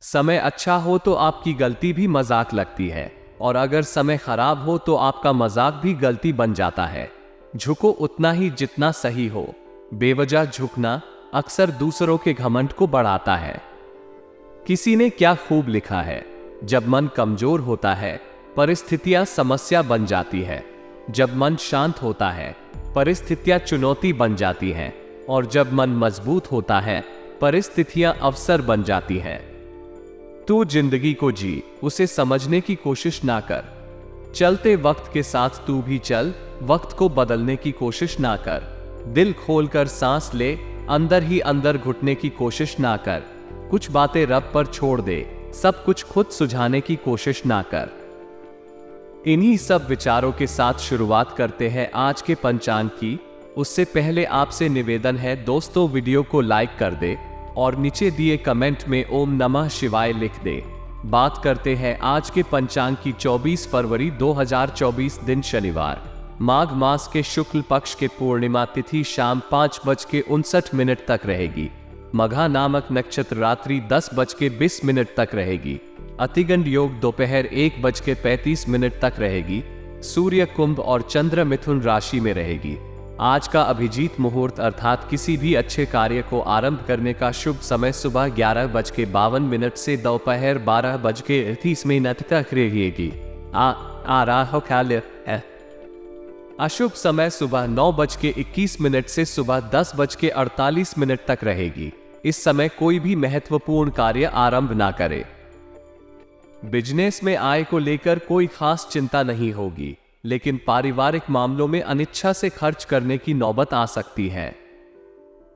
समय अच्छा हो तो आपकी गलती भी मजाक लगती है, और अगर समय खराब हो तो आपका मजाक भी गलती बन जाता है। झुको उतना ही जितना सही हो। बेवजह झुकना अक्सर दूसरों के घमंड को बढ़ाता है। किसी ने क्या खूब लिखा है, जब मन कमजोर होता है परिस्थितियां समस्या बन जाती है। जब मन शांत होता है परिस्थितियां चुनौती बन जाती हैं, और जब मन मजबूत होता है परिस्थितियां अवसर बन जाती हैं। तू जिंदगी को जी, उसे समझने की कोशिश ना कर। चलते वक्त के साथ तू भी चल, वक्त को बदलने की कोशिश ना कर। दिल खोलकर सांस ले, अंदर ही अंदर घुटने की कोशिश ना कर। कुछ बातें रब पर छोड़ दे, सब कुछ खुद सुझाने की कोशिश ना कर। इन्हीं सब विचारों के साथ शुरुआत करते हैं आज के पंचांग की। उससे पहले आपसे निवेदन है दोस्तों, वीडियो को लाइक कर दे और नीचे दिए कमेंट में ओम नमः शिवाय लिख दे। बात करते हैं आज के पंचांग की। 24 फरवरी 2024 दिन शनिवार, माघ मास के शुक्ल पक्ष के पूर्णिमा तिथि शाम 5:59 तक रहेगी। मघा नामक नक्षत्र रात्रि 10:20 तक रहेगी। अतिगंड योग दोपहर 1:35 तक रहेगी। सूर्य कुंभ और चंद्र मिथुन राशि में रहेगी। आज का अभिजीत मुहूर्त अर्थात किसी भी अच्छे कार्य को आरंभ करने का शुभ समय सुबह 11:52 से दोपहर 12:30 तक रहेगी। अशुभ समय सुबह 9:21 से सुबह 10:48 तक रहेगी। इस समय कोई भी महत्वपूर्ण कार्य आरंभ ना करे। बिजनेस में आय को लेकर कोई खास चिंता नहीं होगी, लेकिन पारिवारिक मामलों में अनिच्छा से खर्च करने की नौबत आ सकती है।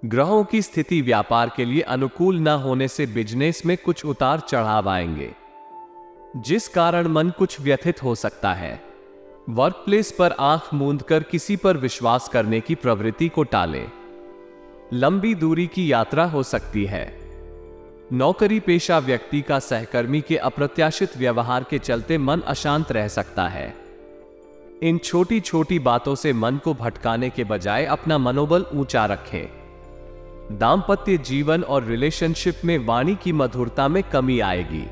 ग्रहों की स्थिति व्यापार के लिए अनुकूल न होने से बिजनेस में कुछ उतार चढ़ाव आएंगे, जिस कारण मन कुछ व्यथित हो सकता है। वर्क प्लेस पर आंख मूंदकर किसी पर विश्वास करने की प्रवृत्ति को टालें। लंबी दूरी की यात्रा हो सकती है। नौकरी पेशा व्यक्ति का सहकर्मी के अप्रत्याशित व्यवहार के चलते मन अशांत रह सकता है। इन छोटी छोटी बातों से मन को भटकाने के बजाय अपना मनोबल ऊंचा रखें। दांपत्य जीवन और रिलेशनशिप में वाणी की मधुरता में कमी आएगी।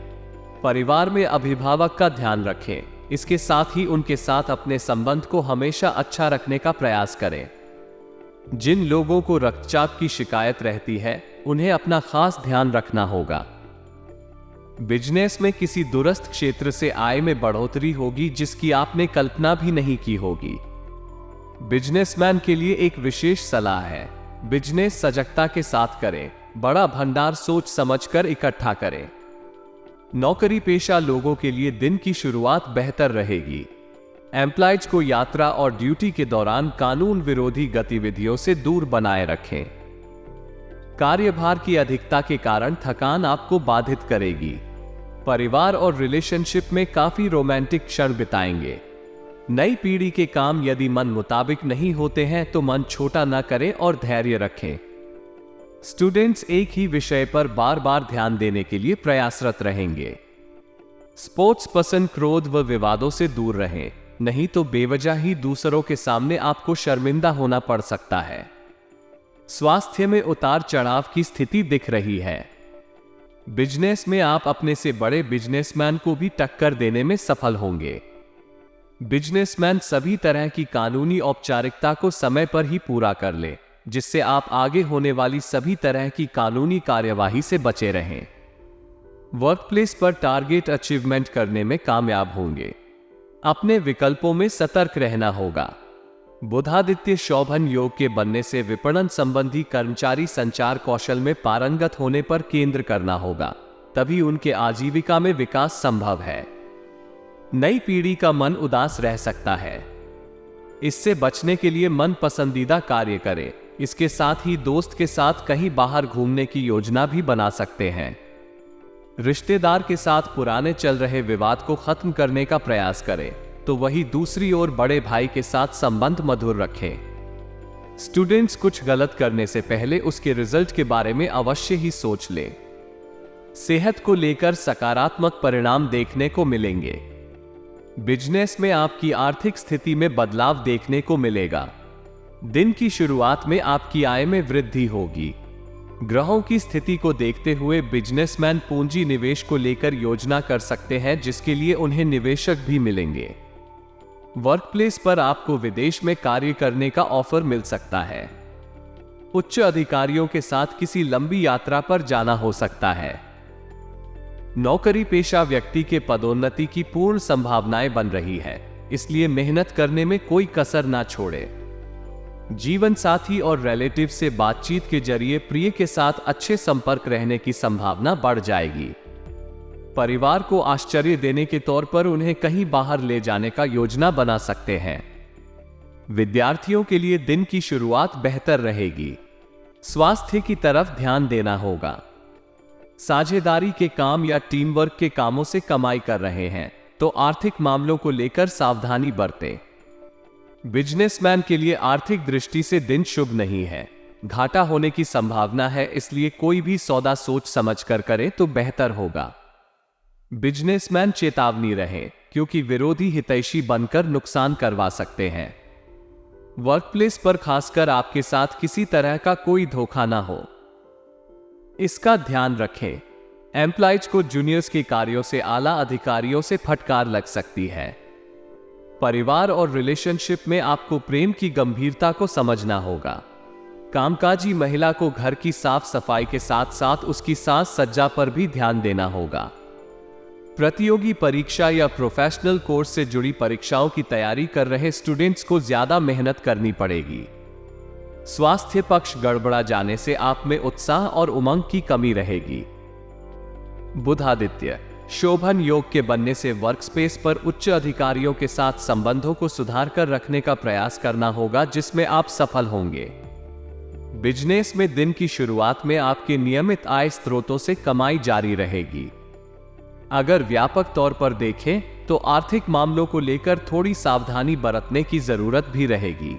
परिवार में अभिभावक का ध्यान रखें। इसके साथ ही उनके साथ अपने संबंध को हमेशा अच्छा रखने का प्रयास करें। जिन लोगों को रक्तचाप की शिकायत रहती है उन्हें अपना खास ध्यान रखना होगा। बिजनेस में किसी दूरस्थ क्षेत्र से आय में बढ़ोतरी होगी जिसकी आपने कल्पना भी नहीं की होगी। बिजनेसमैन के लिए एक विशेष सलाह है, बिजनेस सजगता के साथ करें। बड़ा भंडार सोच समझकर इकट्ठा करें। नौकरी पेशा लोगों के लिए दिन की शुरुआत बेहतर रहेगी। एम्प्लॉयज को यात्रा और ड्यूटी के दौरान कानून विरोधी गतिविधियों से दूर बनाए रखें। कार्यभार की अधिकता के कारण थकान आपको बाधित करेगी। परिवार और रिलेशनशिप में काफी रोमांटिक क्षण बिताएंगे। नई पीढ़ी के काम यदि मन मुताबिक नहीं होते हैं तो मन छोटा न करें और धैर्य रखें। स्टूडेंट्स एक ही विषय पर बार बार ध्यान देने के लिए प्रयासरत रहेंगे। स्पोर्ट्स पर्सन क्रोध व विवादों से दूर रहें, नहीं तो बेवजह ही दूसरों के सामने आपको शर्मिंदा होना पड़ सकता है। स्वास्थ्य में उतार चढ़ाव की स्थिति दिख रही है। बिजनेस में आप अपने से बड़े बिजनेसमैन को भी टक्कर देने में सफल होंगे। बिजनेसमैन सभी तरह की कानूनी औपचारिकता को समय पर ही पूरा कर ले, जिससे आप आगे होने वाली सभी तरह की कानूनी कार्यवाही से बचे रहें। वर्कप्लेस पर टारगेट अचीवमेंट करने में कामयाब होंगे। अपने विकल्पों में सतर्क रहना होगा। बुधादित्य शोभन योग के बनने से विपणन संबंधी कर्मचारी संचार कौशल में पारंगत होने पर केंद्र करना होगा, तभी उनके आजीविका में विकास संभव है। नई पीढ़ी का मन उदास रह सकता है, इससे बचने के लिए मन पसंदीदा कार्य करें। इसके साथ ही दोस्त के साथ कहीं बाहर घूमने की योजना भी बना सकते हैं। रिश्तेदार के साथ पुराने चल रहे विवाद को खत्म करने का प्रयास करें, तो वही दूसरी ओर बड़े भाई के साथ संबंध मधुर रखें। स्टूडेंट्स कुछ गलत करने से पहले उसके रिजल्ट के बारे में अवश्य ही सोच लें। सेहत को लेकर सकारात्मक परिणाम देखने को मिलेंगे। बिजनेस में आपकी आर्थिक स्थिति में बदलाव देखने को मिलेगा। दिन की शुरुआत में आपकी आय में वृद्धि होगी। ग्रहों की स्थिति को देखते हुए बिजनेसमैन पूंजी निवेश को लेकर योजना कर सकते हैं, जिसके लिए उन्हें निवेशक भी मिलेंगे। वर्कप्लेस पर आपको विदेश में कार्य करने का ऑफर मिल सकता है। उच्च अधिकारियों के साथ किसी लंबी यात्रा पर जाना हो सकता है। नौकरी पेशा व्यक्ति के पदोन्नति की पूर्ण संभावनाएं बन रही है, इसलिए मेहनत करने में कोई कसर ना छोड़े। जीवन साथी और रिलेटिव से बातचीत के जरिए प्रिय के साथ अच्छे संपर्क रहने की संभावना बढ़ जाएगी। परिवार को आश्चर्य देने के तौर पर उन्हें कहीं बाहर ले जाने का योजना बना सकते हैं। विद्यार्थियों के लिए दिन की शुरुआत बेहतर रहेगी। स्वास्थ्य की तरफ ध्यान देना होगा। साझेदारी के काम या टीम वर्क के कामों से कमाई कर रहे हैं तो आर्थिक मामलों को लेकर सावधानी बरतें। बिजनेसमैन के लिए आर्थिक दृष्टि से दिन शुभ नहीं है। घाटा होने की संभावना है, इसलिए कोई भी सौदा सोच समझ कर करें तो बेहतर होगा। बिजनेसमैन चेतावनी रहे, क्योंकि विरोधी हितैषी बनकर नुकसान करवा सकते हैं। वर्कप्लेस पर खासकर आपके साथ किसी तरह का कोई धोखा ना हो, इसका ध्यान रखें। एम्प्लॉयज को जूनियर्स के कार्यों से आला अधिकारियों से फटकार लग सकती है। परिवार और रिलेशनशिप में आपको प्रेम की गंभीरता को समझना होगा। कामकाजी महिला को घर की साफ सफाई के साथ साथ उसकी साज सज्जा पर भी ध्यान देना होगा। प्रतियोगी परीक्षा या प्रोफेशनल कोर्स से जुड़ी परीक्षाओं की तैयारी कर रहे स्टूडेंट्स को ज्यादा मेहनत करनी पड़ेगी। स्वास्थ्य पक्ष गड़बड़ा जाने से आप में उत्साह और उमंग की कमी रहेगी। बुधादित्य शोभन योग के बनने से वर्कस्पेस पर उच्च अधिकारियों के साथ संबंधों को सुधार कर रखने का प्रयास करना होगा, जिसमें आप सफल होंगे। बिजनेस में दिन की शुरुआत में आपके नियमित आय स्रोतों से कमाई जारी रहेगी। अगर व्यापक तौर पर देखें तो आर्थिक मामलों को लेकर थोड़ी सावधानी बरतने की जरूरत भी रहेगी।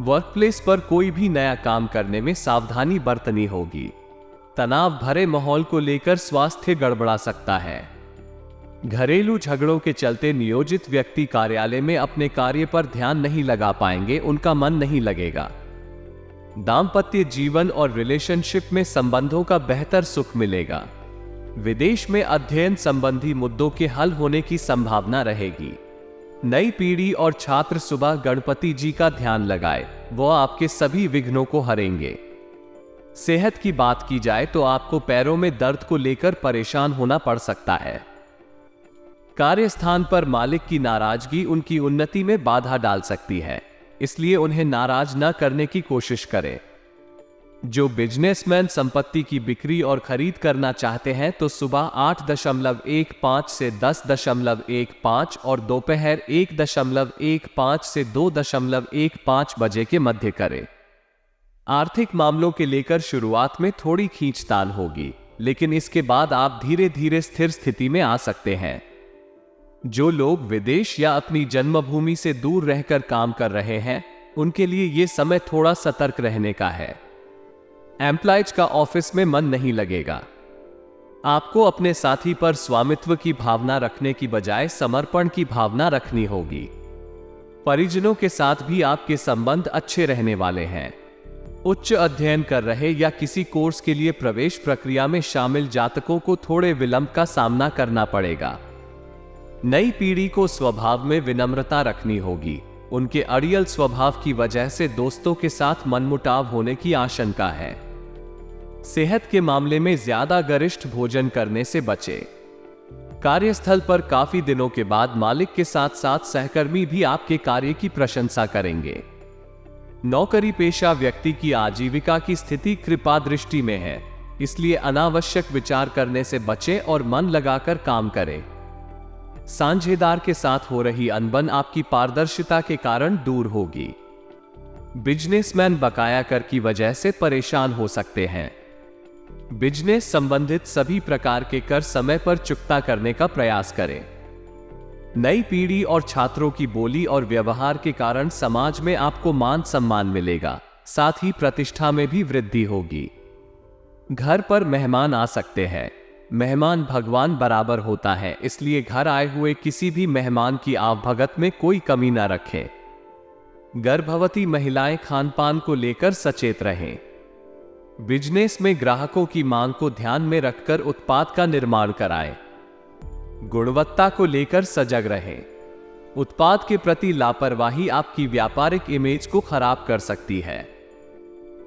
वर्कप्लेस पर कोई भी नया काम करने में सावधानी बरतनी होगी। तनाव भरे माहौल को लेकर स्वास्थ्य गड़बड़ा सकता है। घरेलू झगड़ों के चलते नियोजित व्यक्ति कार्यालय में अपने कार्य पर ध्यान नहीं लगा पाएंगे, उनका मन नहीं लगेगा। दांपत्य जीवन और रिलेशनशिप में संबंधों का बेहतर सुख मिलेगा। विदेश में अध्ययन संबंधी मुद्दों के हल होने की संभावना रहेगी। नई पीढ़ी और छात्र सुबह गणपति जी का ध्यान लगाए, वो आपके सभी विघ्नों को हरेंगे। सेहत की बात की जाए तो आपको पैरों में दर्द को लेकर परेशान होना पड़ सकता है। कार्यस्थान पर मालिक की नाराजगी उनकी उन्नति में बाधा डाल सकती है, इसलिए उन्हें नाराज न करने की कोशिश करें। जो बिजनेसमैन संपत्ति की बिक्री और खरीद करना चाहते हैं तो सुबह 8.15 से 10.15 और दोपहर 1.15 से 2.15 बजे के मध्य करें। आर्थिक मामलों के लेकर शुरुआत में थोड़ी खींचतान होगी, लेकिन इसके बाद आप धीरे धीरे स्थिर स्थिति में आ सकते हैं। जो लोग विदेश या अपनी जन्मभूमि से दूर रहकर काम कर रहे हैं, उनके लिए यह समय थोड़ा सतर्क रहने का है। एम्प्लॉयज का ऑफिस में मन नहीं लगेगा। आपको अपने साथी पर स्वामित्व की भावना रखने की बजाय समर्पण की भावना रखनी होगी। परिजनों के साथ भी आपके संबंध अच्छे रहने वाले हैं। उच्च अध्ययन कर रहे या किसी कोर्स के लिए प्रवेश प्रक्रिया में शामिल जातकों को थोड़े विलंब का सामना करना पड़ेगा। नई पीढ़ी को स्वभाव में विनम्रता रखनी होगी। उनके अड़ियल स्वभाव की वजह से दोस्तों के साथ मनमुटाव होने की आशंका है। सेहत के मामले में ज्यादा गरिष्ठ भोजन करने से बचें। कार्यस्थल पर काफी दिनों के बाद मालिक के साथ साथ सहकर्मी भी आपके कार्य की प्रशंसा करेंगे। नौकरी पेशा व्यक्ति की आजीविका की स्थिति कृपा दृष्टि में है, इसलिए अनावश्यक विचार करने से बचें और मन लगाकर काम करें। साझेदार के साथ हो रही अनबन आपकी पारदर्शिता के कारण दूर होगी। बिजनेसमैन बकाया कर की वजह से परेशान हो सकते हैं। बिजनेस संबंधित सभी प्रकार के कर समय पर चुकता करने का प्रयास करें। नई पीढ़ी और छात्रों की बोली और व्यवहार के कारण समाज में आपको मान सम्मान मिलेगा, साथ ही प्रतिष्ठा में भी वृद्धि होगी। घर पर मेहमान आ सकते हैं। मेहमान भगवान बराबर होता है, इसलिए घर आए हुए किसी भी मेहमान की आवभगत में कोई कमी न रखें। गर्भवती महिलाएं खान पान को लेकर सचेत रहें। बिजनेस में ग्राहकों की मांग को ध्यान में रखकर उत्पाद का निर्माण कराएं। गुणवत्ता को लेकर सजग रहें। उत्पाद के प्रति लापरवाही आपकी व्यापारिक इमेज को खराब कर सकती है।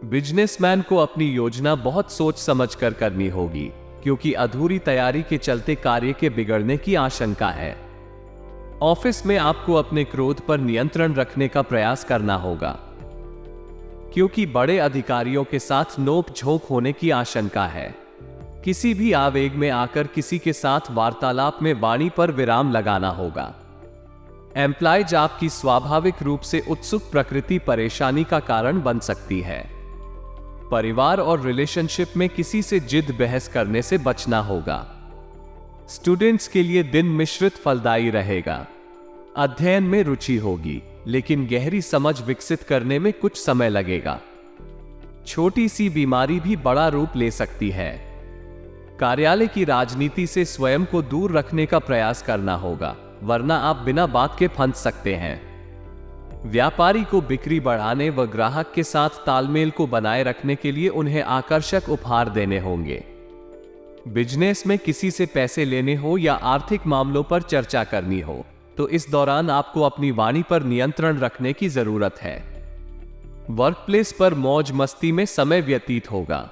बिजनेसमैन को अपनी योजना बहुत सोच समझकर करनी होगी, क्योंकि अधूरी तैयारी के चलते कार्य के बिगड़ने की आशंका है। ऑफिस में आपको अपने क्रोध पर नियंत्रण रखने का प्रयास करना होगा, क्योंकि बड़े अधिकारियों के साथ नोक झोंक होने की आशंका है। किसी भी आवेग में आकर किसी के साथ वार्तालाप में वाणी पर विराम लगाना होगा। एम्प्लॉयज आपकी स्वाभाविक रूप से उत्सुक प्रकृति परेशानी का कारण बन सकती है। परिवार और रिलेशनशिप में किसी से जिद बहस करने से बचना होगा। स्टूडेंट्स के लिए दिन मिश्रित फलदायी रहेगा। अध्ययन में रुचि होगी, लेकिन गहरी समझ विकसित करने में कुछ समय लगेगा। छोटी सी बीमारी भी बड़ा रूप ले सकती है। कार्यालय की राजनीति से स्वयं को दूर रखने का प्रयास करना होगा, वरना आप बिना बात के फंस सकते हैं। व्यापारी को बिक्री बढ़ाने व ग्राहक के साथ तालमेल को बनाए रखने के लिए उन्हें आकर्षक उपहार देने होंगे। बिजनेस में किसी से पैसे लेने हो या आर्थिक मामलों पर चर्चा करनी हो, तो इस दौरान आपको अपनी वाणी पर नियंत्रण रखने की जरूरत है। वर्कप्लेस पर मौज मस्ती में समय व्यतीत होगा।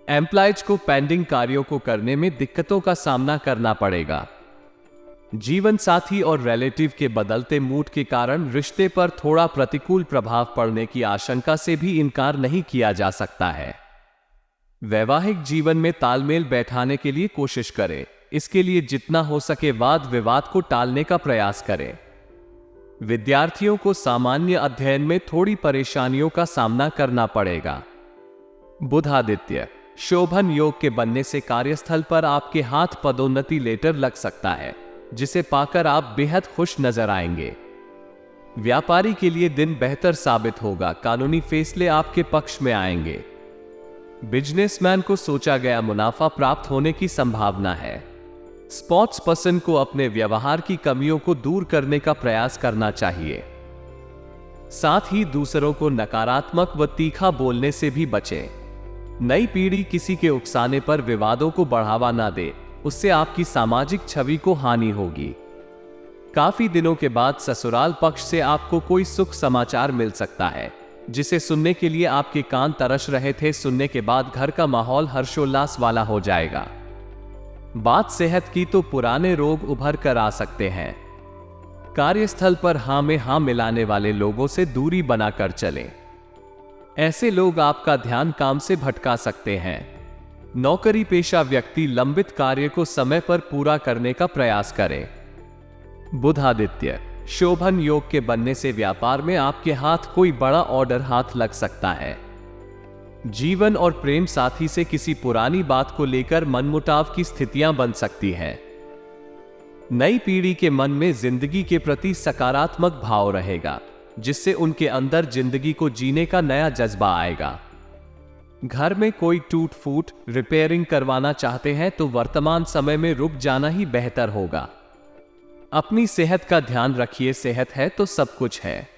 एम्प्लॉयज को पेंडिंग कार्यों को करने में दिक्कतों का सामना करना पड़ेगा। जीवन साथी और रिलेटिव के बदलते मूड के कारण रिश्ते पर थोड़ा प्रतिकूल प्रभाव पड़ने की आशंका से भी इनकार नहीं किया जा सकता है। वैवाहिक जीवन में तालमेल बैठाने के लिए कोशिश करें। इसके लिए जितना हो सके वाद विवाद को टालने का प्रयास करें। विद्यार्थियों को सामान्य अध्ययन में थोड़ी परेशानियों का सामना करना पड़ेगा। बुधादित्य, शोभन योग के बनने से कार्यस्थल पर आपके हाथ पदोन्नति लेटर लग सकता है, जिसे पाकर आप बेहद खुश नजर आएंगे। व्यापारी के लिए दिन बेहतर साबित होगा। कानूनी फैसले आपके पक्ष में आएंगे। बिजनेसमैन को सोचा गया मुनाफा प्राप्त होने की संभावना है। स्पोर्ट्स पर्सन को अपने व्यवहार की कमियों को दूर करने का प्रयास करना चाहिए। साथ ही दूसरों को नकारात्मक व तीखा बोलने से भी बचें। नई पीढ़ी किसी के उकसाने पर विवादों को बढ़ावा ना दे, उससे आपकी सामाजिक छवि को हानि होगी। काफी दिनों के बाद ससुराल पक्ष से आपको कोई सुख समाचार मिल सकता है, जिसे सुनने के लिए आपके कान तरस रहे थे। सुनने के बाद घर का माहौल हर्षोल्लास वाला हो जाएगा। बात सेहत की तो पुराने रोग उभर कर आ सकते हैं। कार्यस्थल पर हां में हां मिलाने वाले लोगों से दूरी बनाकर चलें। ऐसे लोग आपका ध्यान काम से भटका सकते हैं। नौकरी पेशा व्यक्ति लंबित कार्य को समय पर पूरा करने का प्रयास करें। बुधादित्य, शोभन योग के बनने से व्यापार में आपके हाथ कोई बड़ा ऑर्डर हाथ लग सकता है। जीवन और प्रेम साथी से किसी पुरानी बात को लेकर मनमुटाव की स्थितियां बन सकती हैं। नई पीढ़ी के मन में जिंदगी के प्रति सकारात्मक भाव रहेगा, जिससे उनके अंदर जिंदगी को जीने का नया जज्बा आएगा। घर में कोई टूट फूट रिपेयरिंग करवाना चाहते हैं तो वर्तमान समय में रुक जाना ही बेहतर होगा। अपनी सेहत का ध्यान रखिए। सेहत है तो सब कुछ है।